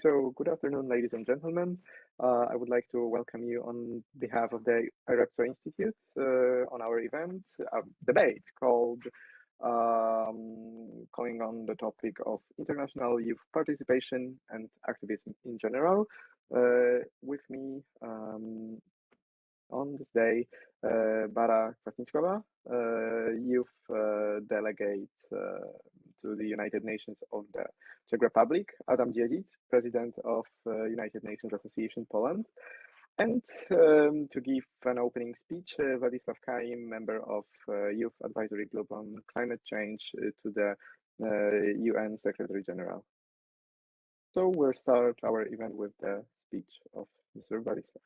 so good afternoon, ladies and gentlemen. I would like to welcome you on behalf of the IREPSO Institute on our event debate called calling on the topic of international youth participation and activism in general. With me on this day, Bara Kwasniczkowa, youth delegate to the United Nations of the Czech Republic, Adam Dziedzic, president of United Nations Association Poland, and to give an opening speech, Władysław Kaim, member of Youth Advisory Group on Climate Change to the UN Secretary General. So we'll start our event with the speech of Mr. Władysław.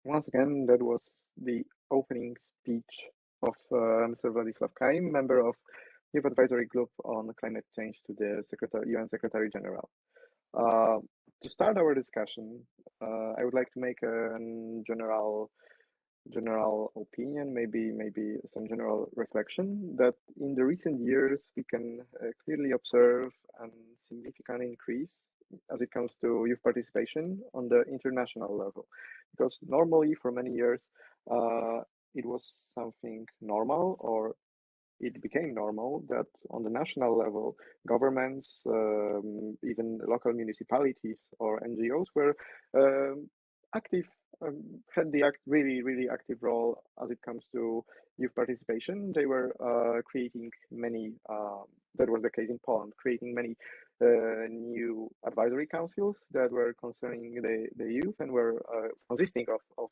Once again, that was the opening speech of Mr. Władysław Kaim, member of Youth Advisory Group on Climate Change to the UN Secretary General. To start our discussion, I would like to make a general opinion, maybe some general reflection that in the recent years we can clearly observe a significant increase as it comes to youth participation on the international level, because normally for many years uh, it was something normal, or it became normal that on the national level, governments, even local municipalities or NGOs were um, active, had the really active role as it comes to youth participation. They were creating many, that was the case in Poland, creating many new advisory councils that were concerning the youth and were consisting of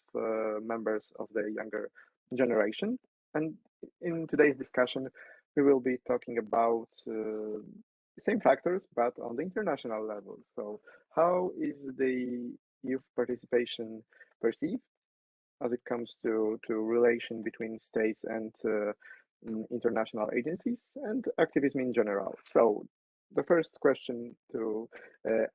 members of the younger generation. And in today's discussion, we will be talking about the same factors, but on the international level. So, how is the youth participation perceived as it comes to relation between states and international agencies and activism in general? So, the first question to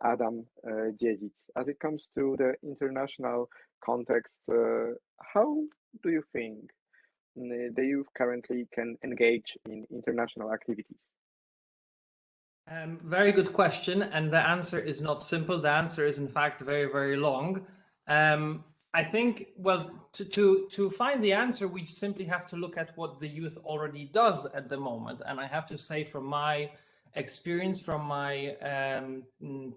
Adam Dziedzic, as it comes to the international context, how do you think the youth currently can engage in international activities? Very good question, and the answer is not simple. The answer is, in fact, very, very long. I think, well, to find the answer, we simply have to look at what the youth already does at the moment. And I have to say, from my experience, from my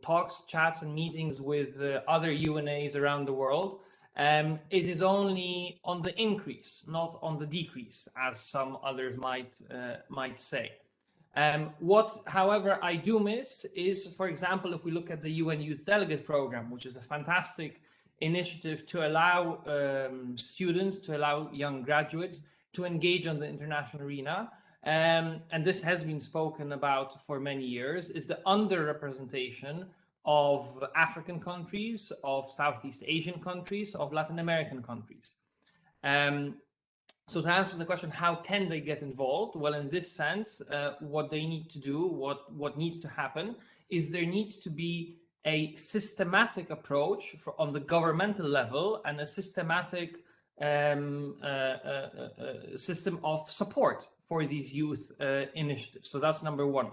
talks, chats, and meetings with other UNAs around the world, it is only on the increase, not on the decrease, as some others might say. What, however, I do miss is, for example, if we look at the UN Youth Delegate Program, which is a fantastic initiative to allow students, to allow young graduates to engage on the international arena. And this has been spoken about for many years, is the underrepresentation of African countries, of Southeast Asian countries, of Latin American countries. So to answer the question, how can they get involved? Well, in this sense, what they need to do, what needs to happen, is there needs to be a systematic approach on the governmental level and a systematic system of support for these youth initiatives. So that's number one.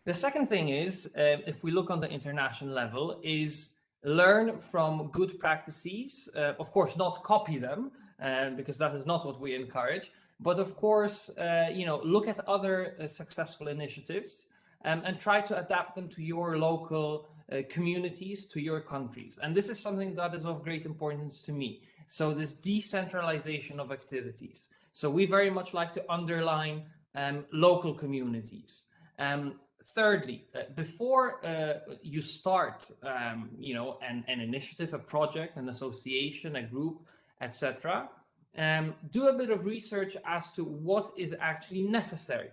The second thing is, if we look on the international level, is learn from good practices. Of course, not copy them, because that is not what we encourage. But of course, look at other successful initiatives and try to adapt them to your local communities, to your countries. And this is something that is of great importance to me. So this decentralization of activities. So we very much like to underline local communities. Thirdly, before you start, an initiative, a project, an association, a group, etc., do a bit of research as to what is actually necessary.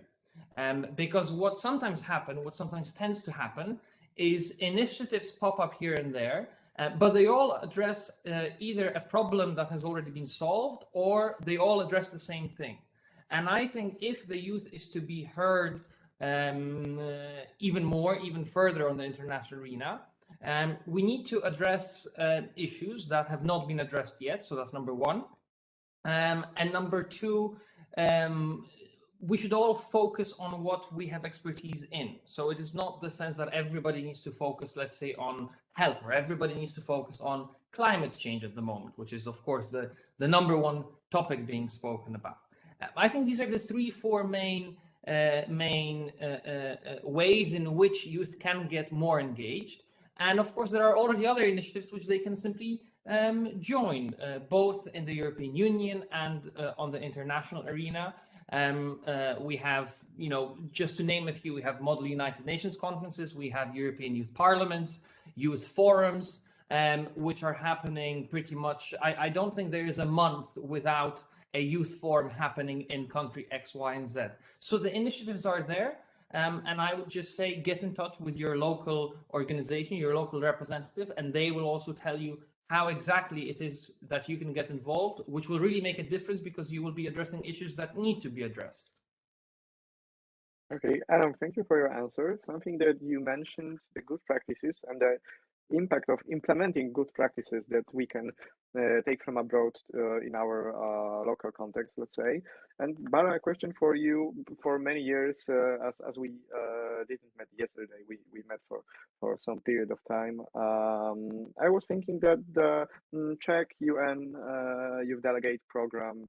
Because what sometimes tends to happen, is initiatives pop up here and there, but they all address either a problem that has already been solved, or they all address the same thing. And I think if the youth is to be heard even further on the international arena, we need to address issues that have not been addressed yet. So that's number one. And number two, we should all focus on what we have expertise in. So it is not the sense that everybody needs to focus, let's say, on health, or everybody needs to focus on climate change at the moment, which is, of course, the number one topic being spoken about. I think these are the 3-4 main ways in which youth can get more engaged. And of course, there are already other initiatives which they can simply join, both in the European Union and on the international arena. We have, just to name a few, we have Model United Nations conferences, we have European Youth Parliaments, youth forums, which are happening pretty much. I don't think there is a month without a youth forum happening in country X, Y, and Z. So the initiatives are there. And I would just say, get in touch with your local organization, your local representative, and they will also tell you how exactly it is that you can get involved, which will really make a difference, because you will be addressing issues that need to be addressed. Okay, Adam, thank you for your answer. Something that you mentioned, the good practices and the impact of implementing good practices that we can take from abroad in our local context, let's say. And Bara, a question for you. For many years, as we didn't met yesterday, we met for some period of time. I was thinking that the Czech UN Youth Delegate program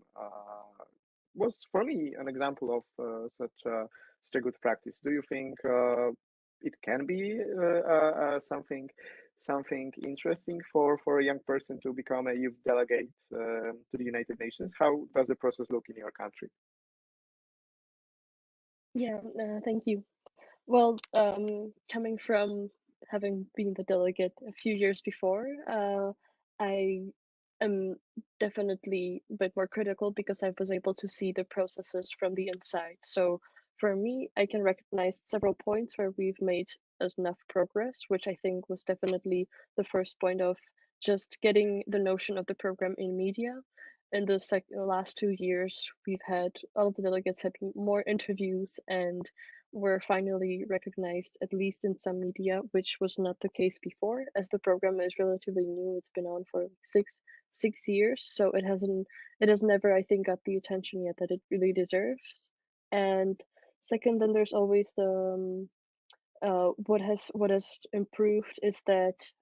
was for me an example of such a good practice. Do you think it can be something interesting for a young person to become a youth delegate to the United Nations? How does the process look in your country? Yeah, thank you. Well, coming from having been the delegate a few years before, I am definitely a bit more critical because I was able to see the processes from the inside. So for me, I can recognize several points where we've made enough progress, which I think was definitely the first point of just getting the notion of the program in media. In the last 2 years, we've had all of the delegates had more interviews and were finally recognized, at least in some media, which was not the case before, as the program is relatively new. It's been on for six years, so it has never, I think, got the attention yet that it really deserves. And second, then there's always the what has improved is that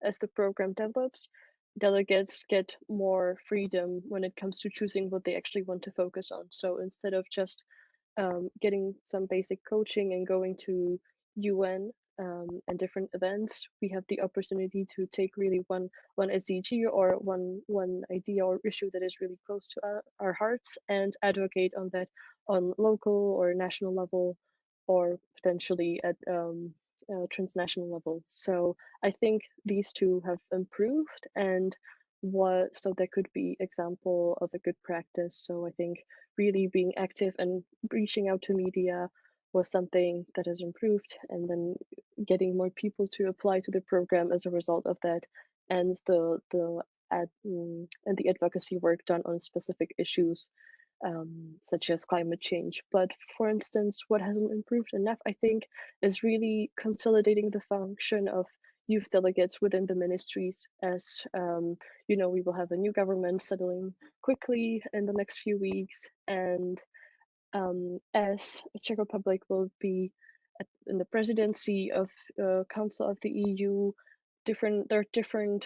as the program develops, delegates get more freedom when it comes to choosing what they actually want to focus on. So instead of just getting some basic coaching and going to UN and different events, we have the opportunity to take really one SDG or one idea or issue that is really close to our hearts and advocate on that on local or national level or potentially at transnational level. So I think these two have improved and what so that could be example of a good practice. So I think really being active and reaching out to media was something that has improved, and then getting more people to apply to the program as a result of that, and and the advocacy work done on specific issues such as climate change. But for instance, what hasn't improved enough, I think, is really consolidating the function of youth delegates within the ministries. As you know, we will have a new government settling quickly in the next few weeks, and as Czech Republic will be in the presidency of Council of the EU, there are different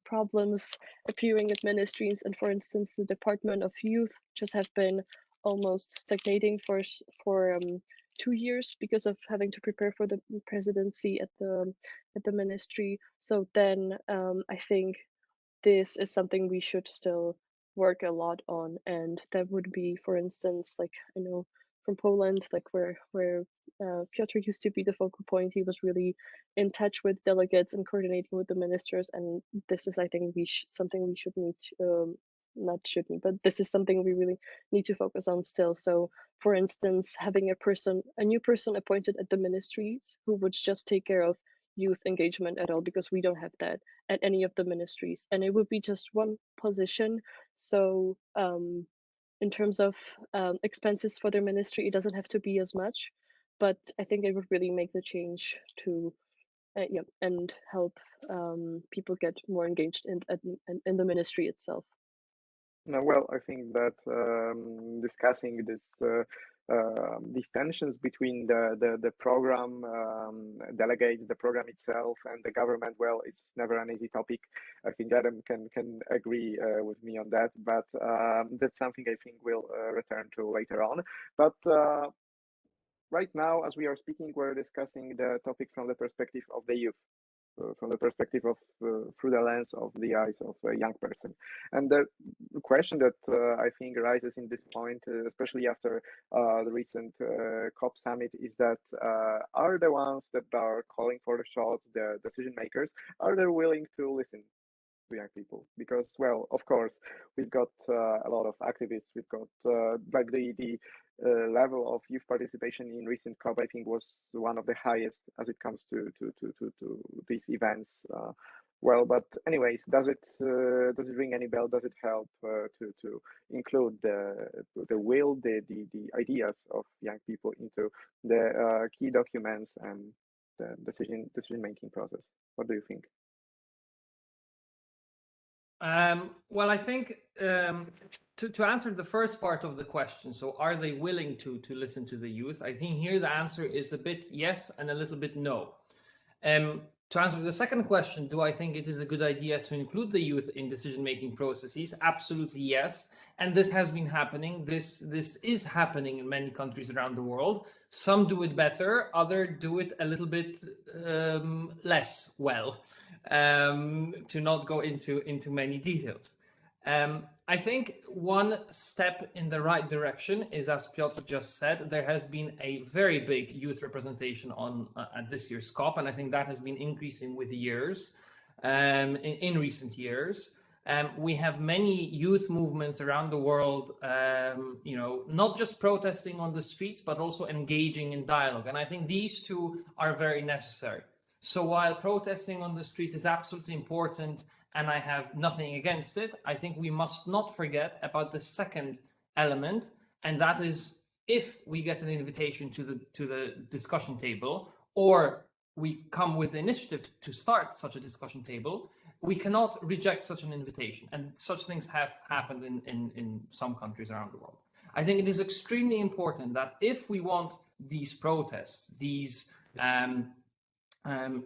problems appearing at ministries, and for instance, the Department of Youth just have been almost stagnating for 2 years because of having to prepare for the presidency at the ministry. So then I think this is something we should still work a lot on, and that would be, for instance, like I know from Poland, like where Piotr used to be the focal point. He was really in touch with delegates and coordinating with the ministers, and this is, I think, something we should need to, not should need, but this is something we really need to focus on still. So, for instance, having a new person appointed at the ministries who would just take care of youth engagement at all, because we don't have that at any of the ministries, and it would be just one position. So in terms of expenses for their ministry, it doesn't have to be as much, but I think it would really make the change to yeah, and help people get more engaged in the ministry itself. No, well, I think that discussing these tensions between the program delegates, the program itself, and the government, well, it's never an easy topic. I think Adam can agree with me on that, but that's something I think we'll return to later on. But right now, as we are speaking, we're discussing the topic from the perspective of the youth. From the perspective of through the lens of the eyes of a young person, and the question that I think arises in this point, especially after the recent COP summit, is that are the ones that are calling for the shots, the decision makers, are they willing to listen to young people? Because, well, of course, we've got a lot of activists. We've got like the level of youth participation in recent COP, I think, was one of the highest as it comes to these events. Well, but anyways, does it ring any bell? Does it help to include the will, the ideas of young people into the key documents and the decision-making process? What do you think? Well, I think to answer the first part of the question, so are they willing to listen to the youth? I think here the answer is a bit yes and a little bit no. To answer the second question, do I think it is a good idea to include the youth in decision-making processes? Absolutely yes. And this has been happening. This is happening in many countries around the world. Some do it better, others do it a little bit less well, to not go into many details. I think one step in the right direction is, as Piotr just said, there has been a very big youth representation on at this year's COP, and I think that has been increasing with the years, in recent years. We have many youth movements around the world, not just protesting on the streets, but also engaging in dialogue. And I think these two are very necessary. So while protesting on the streets is absolutely important, and I have nothing against it, I think we must not forget about the second element, and that is, if we get an invitation to the discussion table, or we come with the initiative to start such a discussion table, we cannot reject such an invitation. And such things have happened in some countries around the world. I think it is extremely important that if we want these protests, these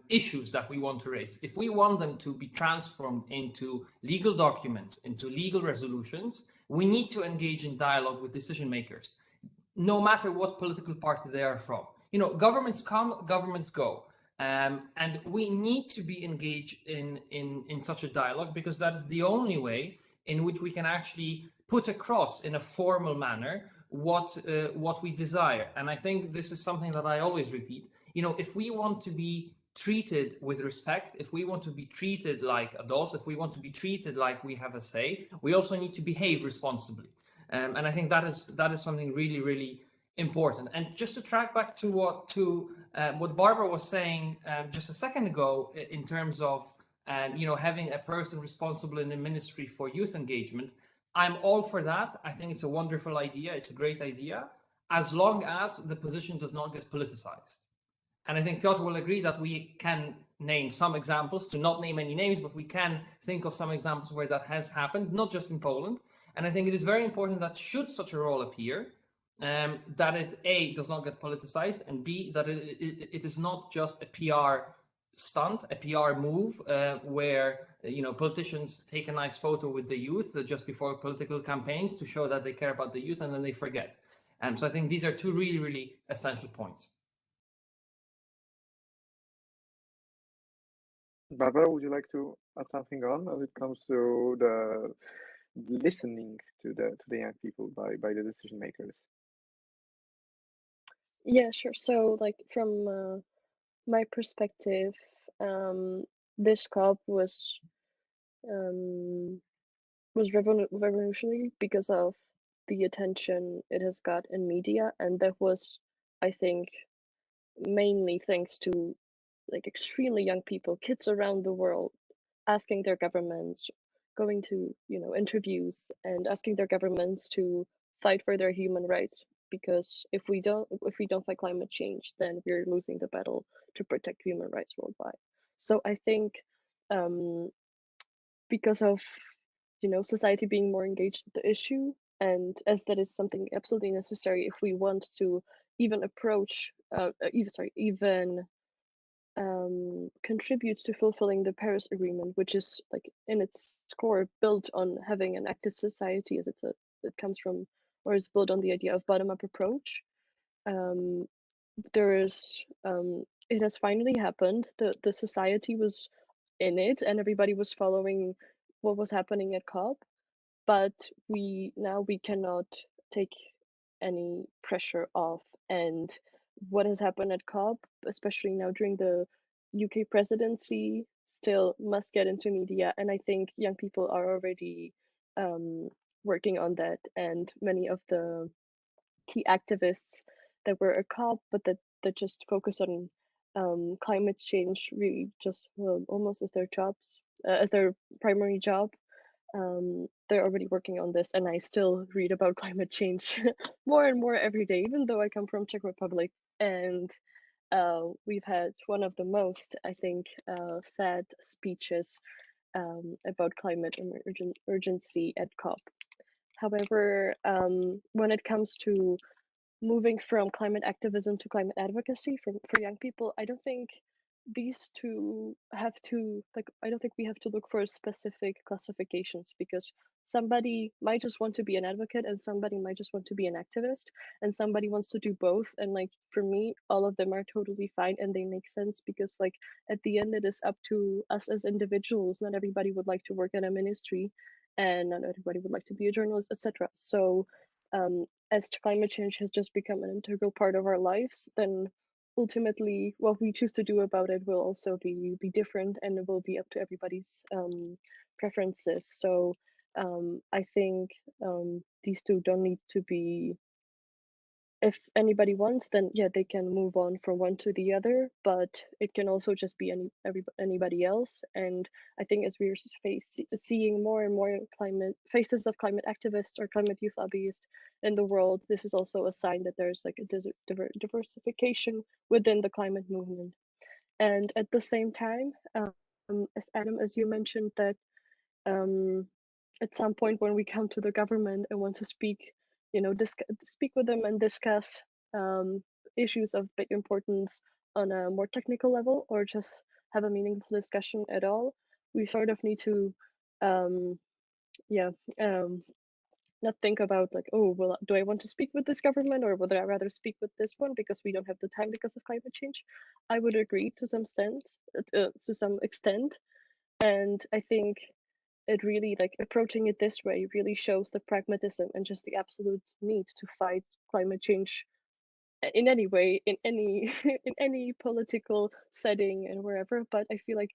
issues that we want to raise, if we want them to be transformed into legal documents, into legal resolutions, we need to engage in dialogue with decision makers, no matter what political party they are from. Governments come, governments go. And we need to be engaged in such a dialogue, because that is the only way in which we can actually put across in a formal manner what we desire. And I think this is something that I always repeat. If we want to be treated with respect, if we want to be treated like adults, if we want to be treated like we have a say, we also need to behave responsibly. And I think that is something really, really important. And just to track back to what Barbara was saying just a second ago, in terms of having a person responsible in the ministry for youth engagement, I'm all for that. I think it's a wonderful idea. It's a great idea, as long as the position does not get politicized. And I think Piotr will agree that we can name some examples, to not name any names, but we can think of some examples where that has happened, not just in Poland. And I think it is very important that should such a role appear, that it A, does not get politicized, and B, that it is not just a PR stunt, a PR move, where politicians take a nice photo with the youth just before political campaigns to show that they care about the youth, and then they forget. So I think these are two really, really essential points. Barbara, would you like to add something on as it comes to the listening to the young people by the decision makers? Yeah, sure. So, like, from my perspective, this COP was revolutionary because of the attention it has got in media, and that was, I think, mainly thanks to like extremely young people, kids around the world, asking their governments, going to interviews and asking their governments to fight for their human rights. Because if we don't fight climate change, then we're losing the battle to protect human rights worldwide. So I think because of society being more engaged with the issue, and as that is something absolutely necessary if we want to even approach even contributes to fulfilling the Paris Agreement, which is like in its core built on having an active society, as it comes from, or is built on the idea of bottom-up approach. There is it has finally happened. The society was in it, and everybody was following what was happening at COP. But we cannot take any pressure off, and what has happened at COP, especially now during the UK presidency, still must get into media. And I think young people are already working on that, and many of the key activists that were at COP, but that just focus on climate change, really just almost as their jobs, as their primary job. They're already working on this, and I still read about climate change more and more every day, even though I come from Czech Republic. And we've had one of the most, I think, sad speeches about climate urgency at COP. However, when it comes to moving from climate activism to climate advocacy for young people, I don't think these two have to, like, I don't think we have to look for specific classifications, because somebody might just want to be an advocate and somebody might just want to be an activist, and somebody wants to do both. And like, for me, all of them are totally fine and they make sense, because like, at the end it is up to us as individuals. Not everybody would like to work in a ministry, and not everybody would like to be a journalist, etc. So as climate change has just become an integral part of our lives, then ultimately what we choose to do about it will also be different, and it will be up to everybody's preferences. So I think these two don't need to be, if anybody wants, then yeah, they can move on from one to the other, but it can also just be anybody else. And I think as we're seeing more and more climate faces of climate activists or climate youth lobbyists in the world, this is also a sign that there's like a diversification within the climate movement. And at the same time, as Adam, as you mentioned, that at some point when we come to the government and want to speak, speak with them and discuss issues of big importance on a more technical level, or just have a meaningful discussion at all, we sort of need to, um, yeah, not think about like, oh, well, do I want to speak with this government or would I rather speak with this one because we don't have the time because of climate change? I would agree to some extent, and I think it really, like, approaching it this way really shows the pragmatism and just the absolute need to fight climate change in any way, in any in any political setting and wherever. But I feel like,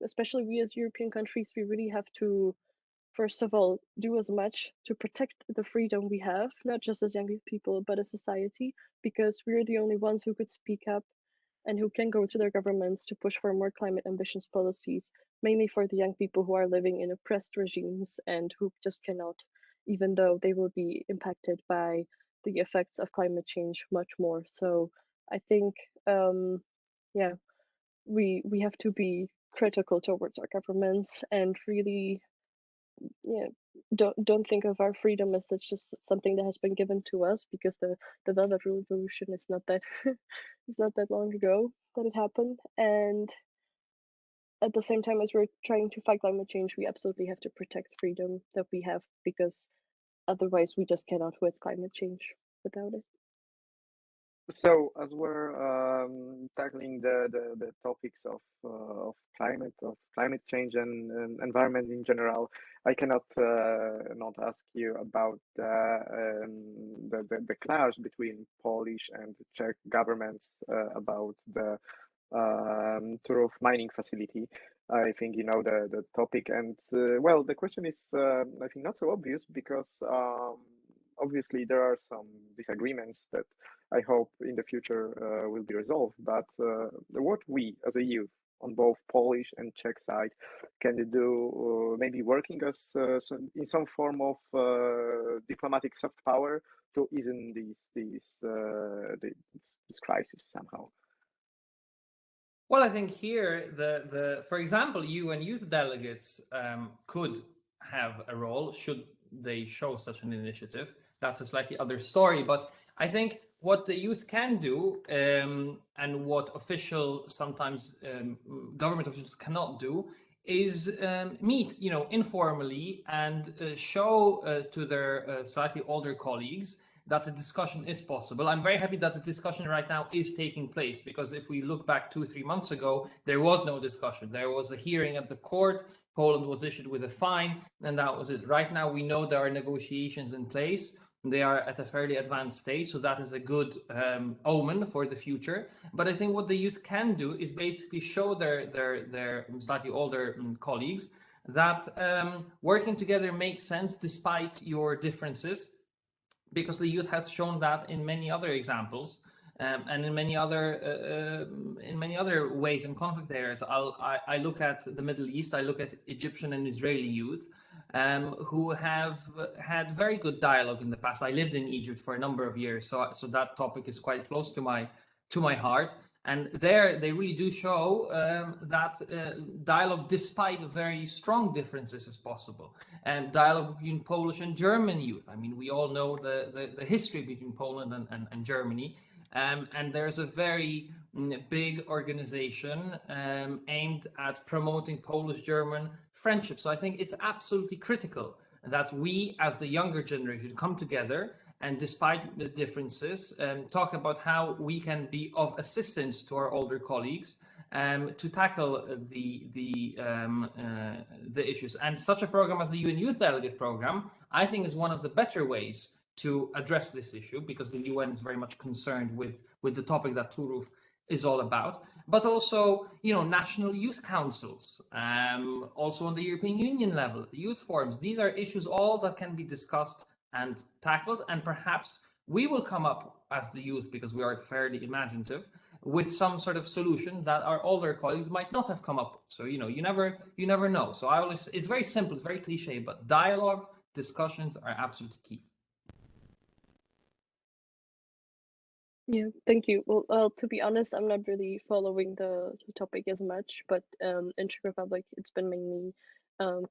especially we as European countries, we really have to, first of all, do as much to protect the freedom we have, not just as young people, but as society, because we're the only ones who could speak up and who can go to their governments to push for more climate ambitious policies, mainly for the young people who are living in oppressed regimes and who just cannot, even though they will be impacted by the effects of climate change much more. So I think, yeah, we have to be critical towards our governments and really, yeah, don't think of our freedom as that's just something that has been given to us, because the Velvet Revolution is not that it's not that long ago that it happened. And at the same time as we're trying to fight climate change, we absolutely have to protect freedom that we have, because otherwise we just cannot with climate change without it. So as we're tackling the topics of climate change and environment in general, I cannot not ask you about the clash between Polish and Czech governments about the Turów mining facility. I think you know the topic, and well, the question is I think not so obvious, because obviously there are some disagreements that I hope in the future will be resolved. But what we as a youth on both Polish and Czech side can do, maybe working as in some form of diplomatic soft power to ease in this crisis somehow. Well, I think here for example, UN youth delegates could have a role should they show such an initiative. That's a slightly other story, but I think what the youth can do, and what sometimes government officials cannot do, is meet, informally and show to their slightly older colleagues that the discussion is possible. I'm very happy that the discussion right now is taking place, because if we look back 2-3 months ago, there was no discussion. There was a hearing at the court, Poland was issued with a fine, and that was it. Right now, we know there are negotiations in place. They are at a fairly advanced stage, so that is a good omen for the future. But I think what the youth can do is basically show their slightly older colleagues that working together makes sense despite your differences, because the youth has shown that in many other examples, and in many other ways in conflict areas. I look at the Middle East. I look at Egyptian and Israeli youth who have had very good dialogue in the past. I lived in Egypt for a number of years, so that topic is quite close to my heart. And there they really do show that dialogue, despite very strong differences, is possible. And dialogue between Polish and German youth. I mean, we all know the history between Poland and Germany. And there's a very big organization aimed at promoting Polish-German friendship. So I think it's absolutely critical that we, as the younger generation, come together and, despite the differences, talk about how we can be of assistance to our older colleagues to tackle the issues. And such a program as the UN Youth Delegate Program, I think, is one of the better ways to address this issue, because the UN is very much concerned with the topic that Turów is all about, but also, national youth councils, also on the European Union level, the youth forums. These are issues all that can be discussed and tackled, and perhaps we will come up as the youth, because we are fairly imaginative, with some sort of solution that our older colleagues might not have come up with. So, you never know. So it's very simple, it's very cliche, but dialogue, discussions are absolutely key. Yeah, thank you. Well, to be honest, I'm not really following the topic as much, but in Czech Republic, it's been mainly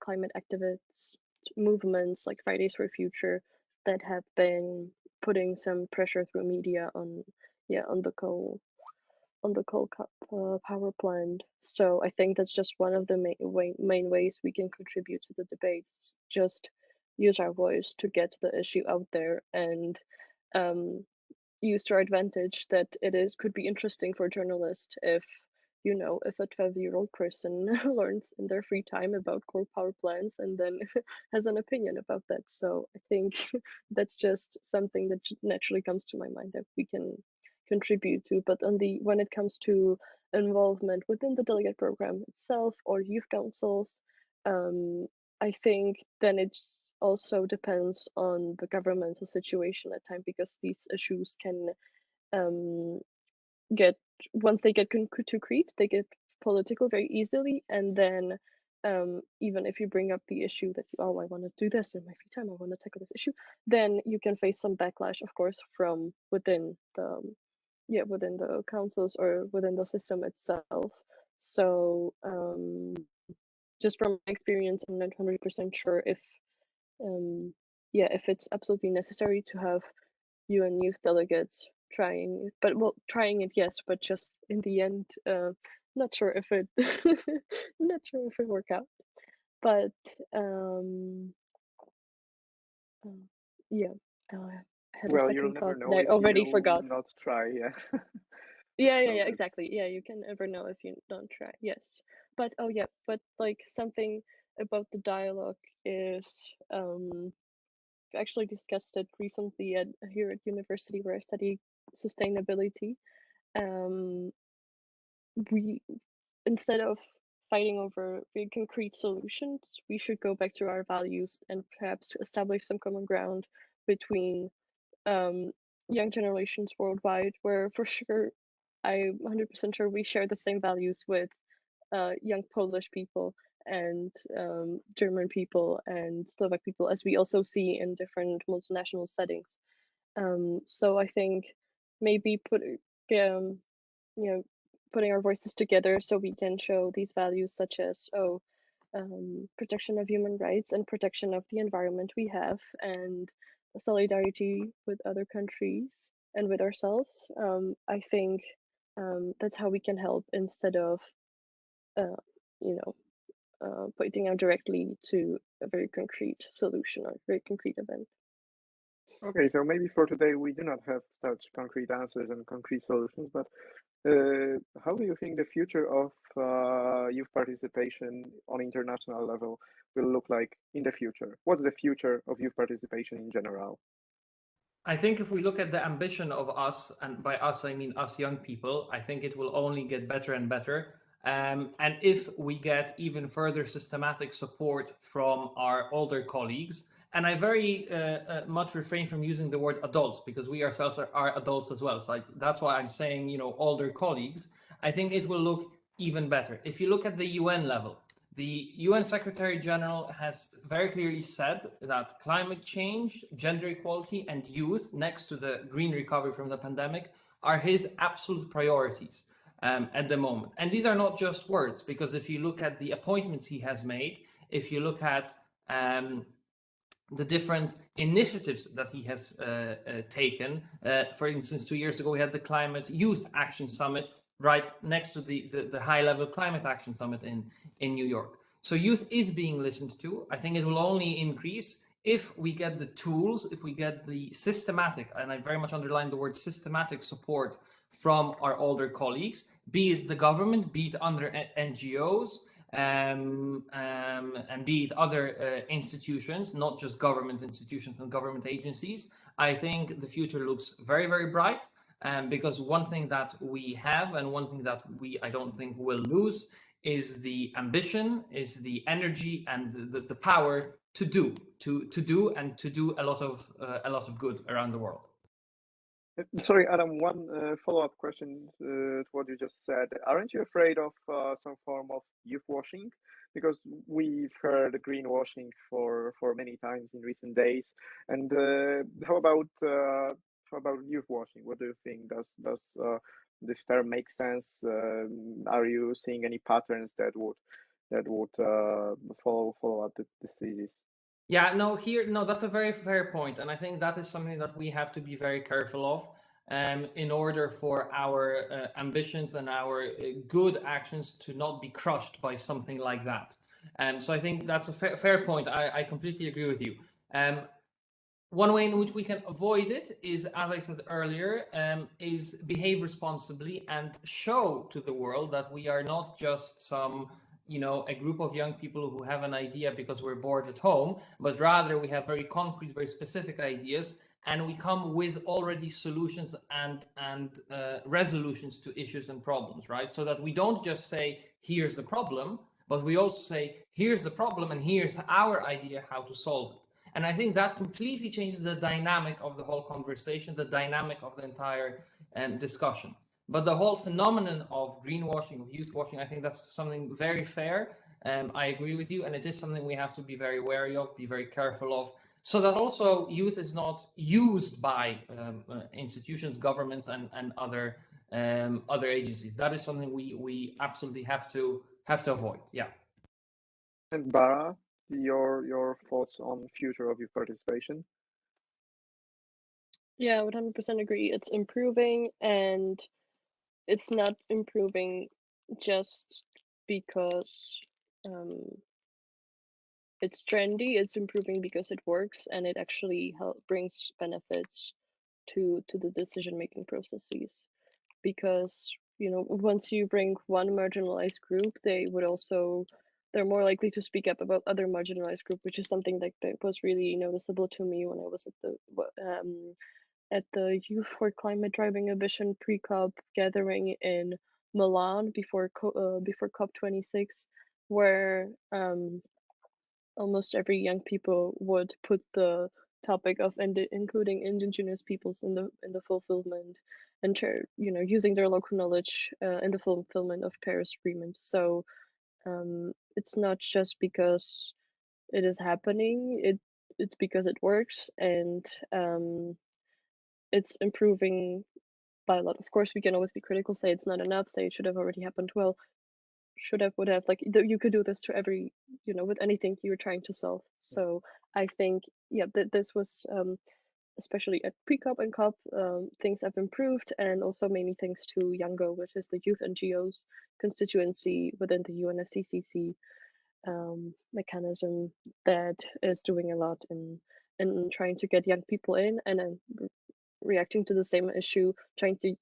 climate activists movements like Fridays for Future that have been putting some pressure through media on the coal power plant. So I think that's just one of the main ways we can contribute to the debates. Just use our voice to get the issue out there and use to our advantage that could be interesting for journalists if if a 12-year-old person learns in their free time about coal power plants and then has an opinion about that. So I think that's just something that naturally comes to my mind that we can contribute to. But when it comes to involvement within the delegate program itself or youth councils, I think then it also depends on the governmental situation at time, because these issues can get once they get concrete, they get political very easily, and then even if you bring up the issue that I want to do this in my free time, I want to tackle this issue, then you can face some backlash, of course, from within the councils or within the system itself. So just from my experience, I'm not 100% sure if it's absolutely necessary to have UN youth delegates trying it, yes, but just in the end, not sure if it not sure if it work out. But yeah, I had a Well, you'll second never thought know that I if already you forgot. not try. Yeah. Yeah, So that's exactly. Yeah, you can never know if you don't try. Yes, but like something about the dialogue is we actually discussed it recently here at university where I study sustainability. We Instead of fighting over very concrete solutions, we should go back to our values and perhaps establish some common ground between young generations worldwide, where for sure I'm 100% sure we share the same values with young Polish people and German people and Slovak people, as we also see in different multinational settings. So I think maybe um, putting our voices together so we can show these values, such as protection of human rights and protection of the environment we have, and solidarity with other countries and with ourselves. I think that's how we can help, instead of pointing out directly to a very concrete solution or very concrete event. okay. So maybe for today we do not have such concrete answers and concrete solutions, but how do you think the future of youth participation on international level will look like in the future? What's the future of youth participation in general? I think if we look at the ambition of us, and by us I mean us young people, I think it will only get better and better. And if we get even further systematic support from our older colleagues, and I very much refrain from using the word adults, because we ourselves are adults as well. So that's why I'm saying, older colleagues. I think it will look even better. If you look at the UN level, the UN Secretary General has very clearly said that climate change, gender equality, and youth, next to the green recovery from the pandemic, are his absolute priorities. at the moment. And these are not just words, because if you look at the appointments he has made, if you look at the different initiatives that he has taken. For instance, 2 years ago, we had the Climate Youth Action Summit right next to the high-level Climate Action Summit in New York. So youth is being listened to. I think it will only increase if we get the tools, if we get the systematic, and I very much underline the word systematic support from our older colleagues, be it the government, be it under NGOs, and be it other institutions, not just government institutions and government agencies. I think the future looks very, very bright. Because one thing that we have and one thing that I don't think will lose is the ambition, is the energy, and the power to do a lot of good around the world. Sorry, Adam, one follow-up question to what you just said. Aren't you afraid of some form of youth washing? Because we've heard greenwashing for many times in recent days. And how about youth washing? What do you think? Does this term make sense? Are you seeing any patterns that would follow up this thesis? Yeah, no, that's a very fair point. And I think that is something that we have to be very careful of in order for our ambitions and our good actions to not be crushed by something like that. So I think that's a fair point. I completely agree with you. One way in which we can avoid it is, as I said earlier, is behave responsibly and show to the world that we are not just a group of young people who have an idea because we're bored at home, but rather we have very concrete, very specific ideas, and we come with already solutions and resolutions to issues and problems, right? So that we don't just say, here's the problem, but we also say, here's the problem and here's our idea how to solve it. And I think that completely changes the dynamic of the whole conversation, the dynamic of the entire discussion. But the whole phenomenon of greenwashing, of youth washing, I think that's something very fair. I agree with you. And it is something we have to be very wary of, be very careful of, so that also youth is not used by institutions, governments, and other agencies. That is something we absolutely have to avoid. Yeah. And Bara, your thoughts on future of youth participation? Yeah, I would 100% agree. It's improving, and it's not improving just because it's trendy. It's improving because it works and it actually brings benefits to the decision-making processes. Because once you bring one marginalized group, they're more likely to speak up about other marginalized group, which is something that was really noticeable to me when I was at the Youth for Climate Driving Ambition pre-COP gathering in Milan before COP26, where almost every young people would put the topic of including indigenous peoples in the fulfillment and using their local knowledge in the fulfillment of Paris Agreement. So it's not just because it is happening; it's because it works, and it's improving by a lot. Of course, we can always be critical, say it's not enough, say it should have already happened. Well, should have, would have, like you could do this to every, with anything you're trying to solve. So I think, yeah, this was especially at pre-COP and COP, things have improved, and also mainly thanks to YOUNGO, which is the youth NGOs constituency within the UNFCCC mechanism that is doing a lot in trying to get young people in, and then reacting to the same issue, trying to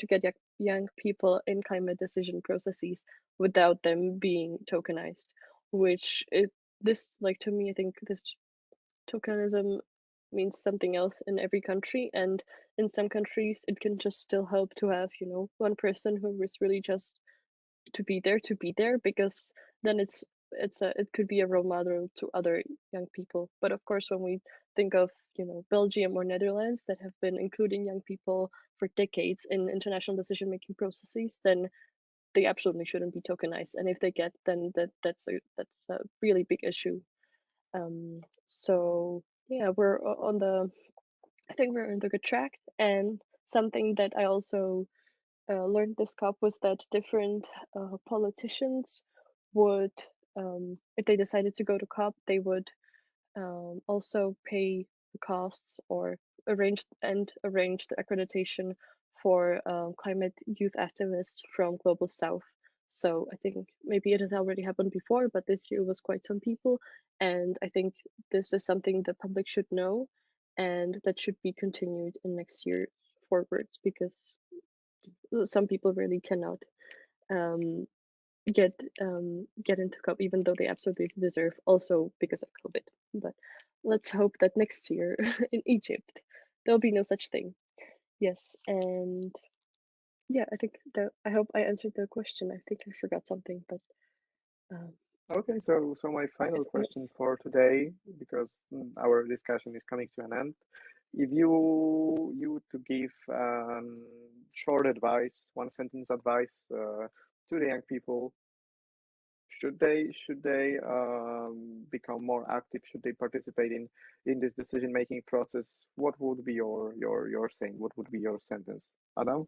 get young people in climate decision processes without them being tokenized, which to me, I think this tokenism means something else in every country, and in some countries it can just still help to have one person who is really just to be there, because then it could be a role model to other young people. But of course, when we think of Belgium or Netherlands that have been including young people for decades in international decision making processes, then they absolutely shouldn't be tokenized, and if they get, then that's a really big issue. So yeah, I think we're on the good track. And something that I also learned this COP was that different politicians would, if they decided to go to COP, they would also pay the costs or arrange the accreditation for climate youth activists from Global South. So I think maybe it has already happened before, but this year was quite some people, and I think this is something the public should know, and that should be continued in next year forwards, because some people really cannot um, get into COP, even though they absolutely deserve, also because of COVID. But let's hope that next year in Egypt there'll be no such thing. Yes, and yeah, I think that I hope I answered the question. I think I forgot something, but um, Okay, so my final question for today, because our discussion is coming to an end. If you to give short advice, one sentence advice to the young people, should they become more active? Should they participate in this decision making process? What would be your saying? What would be your sentence, Adam?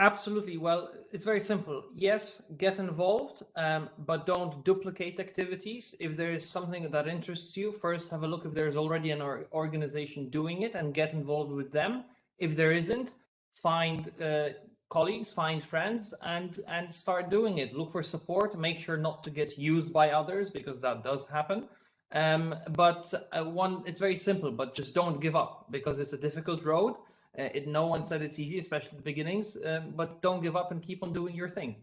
Absolutely. Well, it's very simple. Yes, get involved, but don't duplicate activities. If there is something that interests you, first have a look if there's already an organization doing it and get involved with them. If there isn't, find colleagues, find friends, and start doing it. Look for support. Make sure not to get used by others, because that does happen. But it's very simple, but just don't give up, because it's a difficult road. No one said it's easy, especially the beginnings, but don't give up and keep on doing your thing.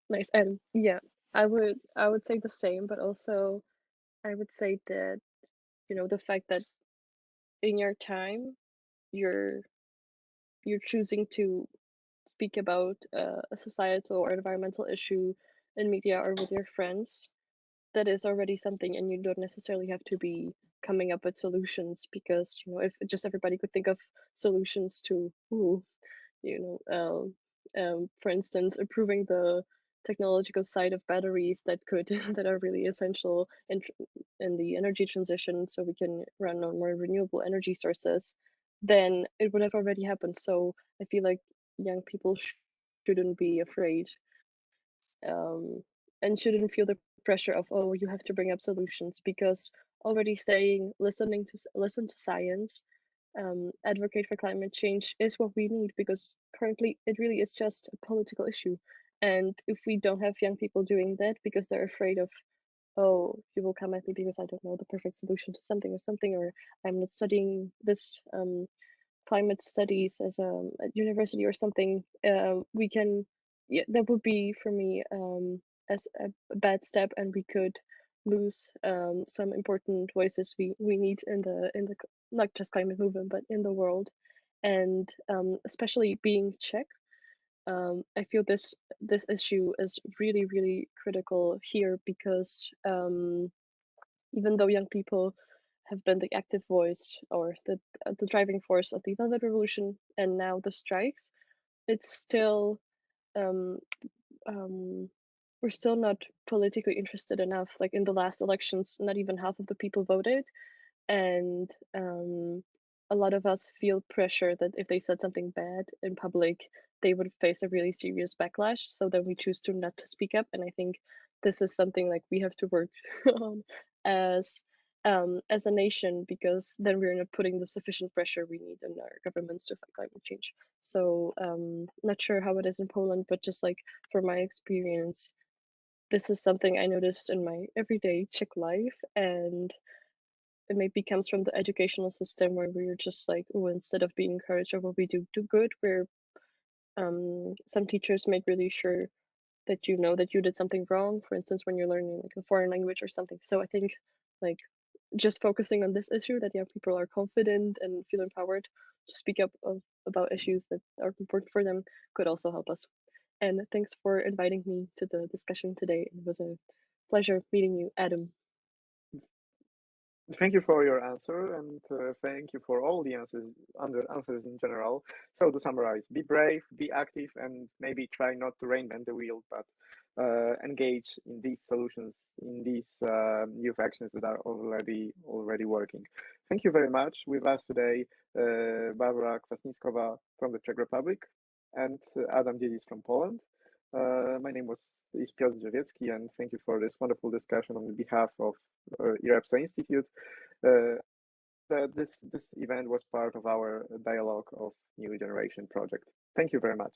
nice. And yeah, I would say the same, but also I would say that, the fact that in your time you're choosing to speak about a societal or environmental issue in media or with your friends, that is already something, and you don't necessarily have to be coming up with solutions, because if just everybody could think of solutions to, for instance, improving the technological side of batteries that could that are really essential in the energy transition, so we can run on more renewable energy sources, then it would have already happened. So I feel like young people shouldn't be afraid, um, and shouldn't feel the pressure of, oh, you have to bring up solutions, because already saying listen to science, advocate for climate change is what we need, because currently it really is just a political issue. And if we don't have young people doing that because they're afraid of, oh, you will come at me because I don't know the perfect solution to something or something, or I'm not studying this climate studies as a at university or something, we can, yeah, that would be for me as a bad step, and we could lose some important voices we need in the not just climate movement but in the world. And especially being Czech, I feel this issue is really really critical here, because even though young people have been the active voice or the driving force of the Velvet Revolution and now the strikes, it's still um, um, we're still not politically interested enough. Like in the last elections, not even half of the people voted, and a lot of us feel pressure that if they said something bad in public, they would face a really serious backlash. So then we choose to not to speak up, and I think this is something like we have to work on as as a nation, because then we're not putting the sufficient pressure we need on our governments to fight climate change. So not sure how it is in Poland, but just like from my experience, this is something I noticed in my everyday Czech life, and it maybe comes from the educational system, where we're just like, oh, instead of being encouraged of what we do good, where some teachers make really sure that you know that you did something wrong, for instance when you're learning like a foreign language or something. So I think like just focusing on this issue, that young people are confident and feel empowered to speak up about issues that are important for them, could also help us. And thanks for inviting me to the discussion today. It was a pleasure meeting you, Adam. Thank you for your answer, and thank you for all the answers in general. So to summarize, be brave, be active, and maybe try not to reinvent the wheel, but engage in these solutions, in these youth actions that are already working. Thank you very much. With us today, Barbara Kwasniczkowa from the Czech Republic and Adam Dziedzic from Poland. My name is Piotr Drzewiecki, and thank you for this wonderful discussion on behalf of IREPSO Institute. This event was part of our Dialogue of New Generation project. Thank you very much.